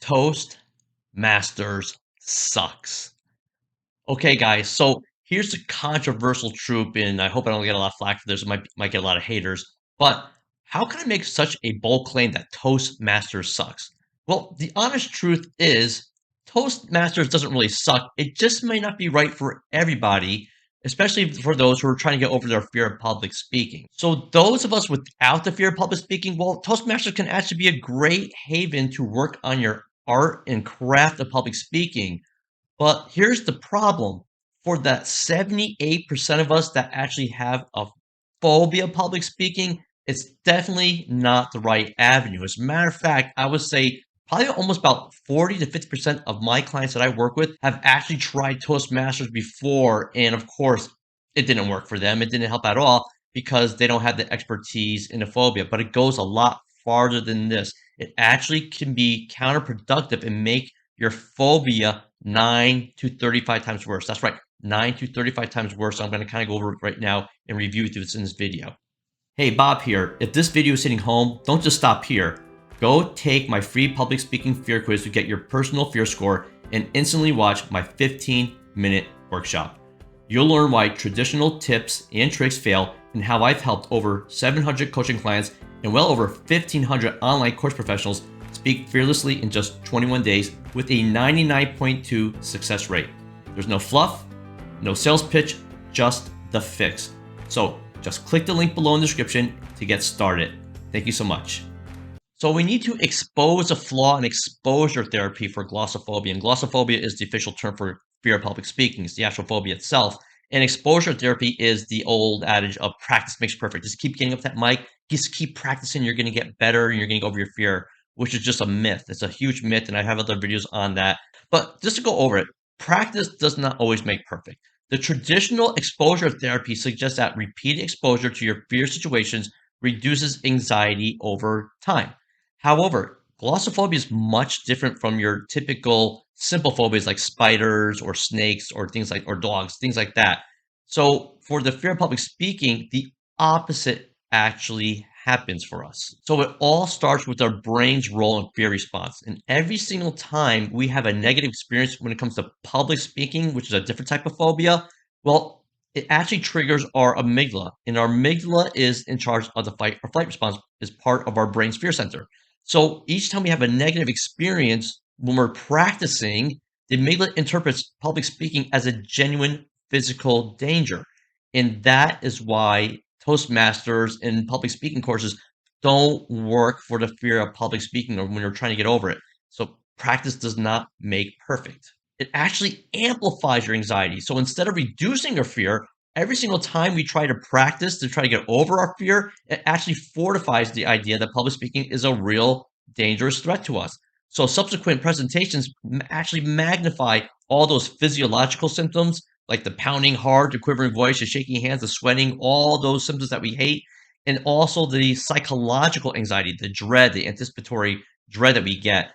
Toastmasters sucks. Okay, guys, so here's the controversial truth, and I hope I don't get a lot of flack for this. Might get a lot of haters. But how can I make such a bold claim that Toastmasters sucks? Well, the honest truth is Toastmasters doesn't really suck. It just may not be right for everybody, especially for those who are trying to get over their fear of public speaking. So those of us without the fear of public speaking, well, Toastmasters can actually be a great haven to work on your art and craft of public speaking. But here's the problem. For that 78% of us that actually have a phobia of public speaking, it's definitely not the right avenue. As a matter of fact, I would say probably almost about 40 to 50% of my clients that I work with have actually tried Toastmasters before. And of course, it didn't work for them. It didn't help at all because they don't have the expertise in the phobia. But it goes a lot farther than this. It actually can be counterproductive and make your phobia 9 to 35 times worse. That's right, 9 to 35 times worse. So I'm going to kind of go over it right now and review this in this video. Hey, Bob here. If this video is hitting home, don't just stop here. Go take my free public speaking fear quiz to get your personal fear score and instantly watch my 15-minute workshop. You'll learn why traditional tips and tricks fail and how I've helped over 700 coaching clients and well over 1,500 online course professionals speak fearlessly in just 21 days with a 99.2 success rate. There's no fluff, no sales pitch, just the fix. So just click the link below in the description to get started. Thank you so much. So we need to expose a flaw in exposure therapy for glossophobia. And glossophobia is the official term for fear of public speaking. It's the actual phobia itself. And exposure therapy is the old adage of practice makes perfect. Just keep getting up that mic. Just keep practicing. You're going to get better and you're going to get over your fear, which is just a myth. It's a huge myth. And I have other videos on that. But just to go over it, practice does not always make perfect. The traditional exposure therapy suggests that repeated exposure to your fear situations reduces anxiety over time. However, glossophobia is much different from your typical simple phobias like spiders or snakes or things like or dogs, things like that. So for the fear of public speaking, the opposite actually happens for us. So it all starts with our brain's role in fear response. And every single time we have a negative experience when it comes to public speaking, which is a different type of phobia, well, it actually triggers our amygdala. And our amygdala is in charge of the fight or flight response, is part of our brain's fear center. So each time we have a negative experience when we're practicing, the amygdala interprets public speaking as a genuine physical danger. And that is why Toastmasters and public speaking courses don't work for the fear of public speaking or when you're trying to get over it. So practice does not make perfect. It actually amplifies your anxiety. So instead of reducing your fear, every single time we try to practice to try to get over our fear, it actually fortifies the idea that public speaking is a real dangerous threat to us. So subsequent presentations actually magnify all those physiological symptoms like the pounding heart, the quivering voice, the shaking hands, the sweating, all those symptoms that we hate, and also the psychological anxiety, the dread, the anticipatory dread that we get,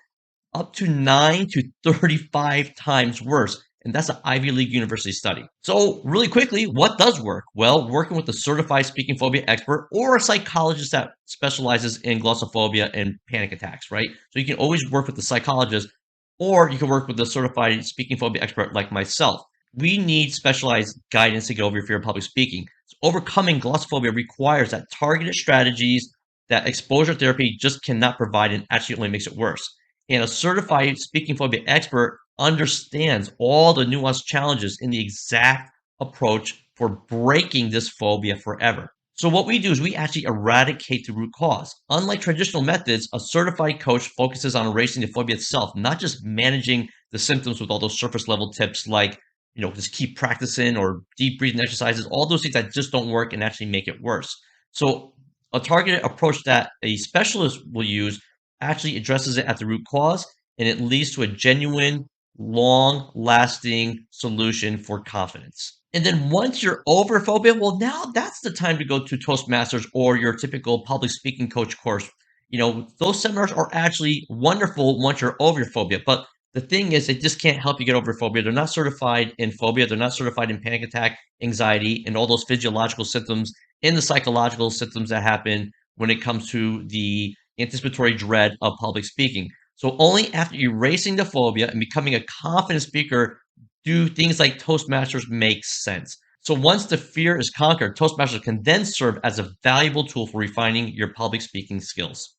up to 9 to 35 times worse. And that's an Ivy League university study. So really quickly, what does work? Well, working with a certified speaking phobia expert or a psychologist that specializes in glossophobia and panic attacks, right? So you can always work with the psychologist or you can work with a certified speaking phobia expert like myself. We need specialized guidance to get over your fear of public speaking. So overcoming glossophobia requires that targeted strategies that exposure therapy just cannot provide and actually only makes it worse. And a certified speaking phobia expert understands all the nuanced challenges in the exact approach for breaking this phobia forever. So what we do is we actually eradicate the root cause. Unlike traditional methods, a certified coach focuses on erasing the phobia itself, not just managing the symptoms with all those surface level tips like, just keep practicing or deep breathing exercises, all those things that just don't work and actually make it worse. So a targeted approach that a specialist will use actually addresses it at the root cause, and it leads to a genuine, long-lasting solution for confidence. And then once you're over phobia, well, now that's the time to go to Toastmasters or your typical public speaking coach course. Those seminars are actually wonderful once you're over your phobia, but the thing is, they just can't help you get over phobia. They're not certified in phobia. They're not certified in panic attack, anxiety, and all those physiological symptoms and the psychological symptoms that happen when it comes to the anticipatory dread of public speaking. So only after erasing the phobia and becoming a confident speaker do things like Toastmasters make sense. So once the fear is conquered, Toastmasters can then serve as a valuable tool for refining your public speaking skills.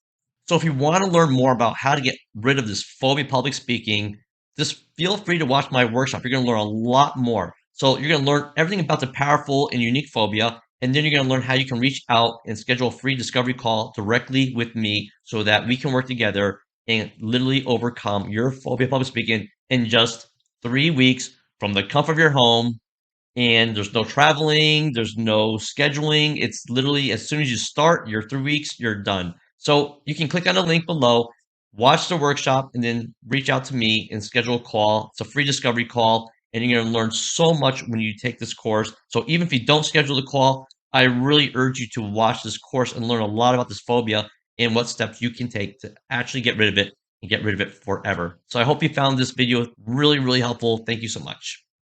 So if you want to learn more about how to get rid of this phobia public speaking, just feel free to watch my workshop. You're going to learn a lot more. So you're going to learn everything about the powerful and unique phobia, and then you're going to learn how you can reach out and schedule a free discovery call directly with me so that we can work together and literally overcome your phobia public speaking in just 3 weeks from the comfort of your home, and there's no traveling, there's no scheduling. It's literally as soon as you start your 3 weeks, you're done. So you can click on the link below, watch the workshop, and then reach out to me and schedule a call. It's a free discovery call, and you're going to learn so much when you take this course. So even if you don't schedule the call, I really urge you to watch this course and learn a lot about this phobia and what steps you can take to actually get rid of it and get rid of it forever. So I hope you found this video really, really helpful. Thank you so much.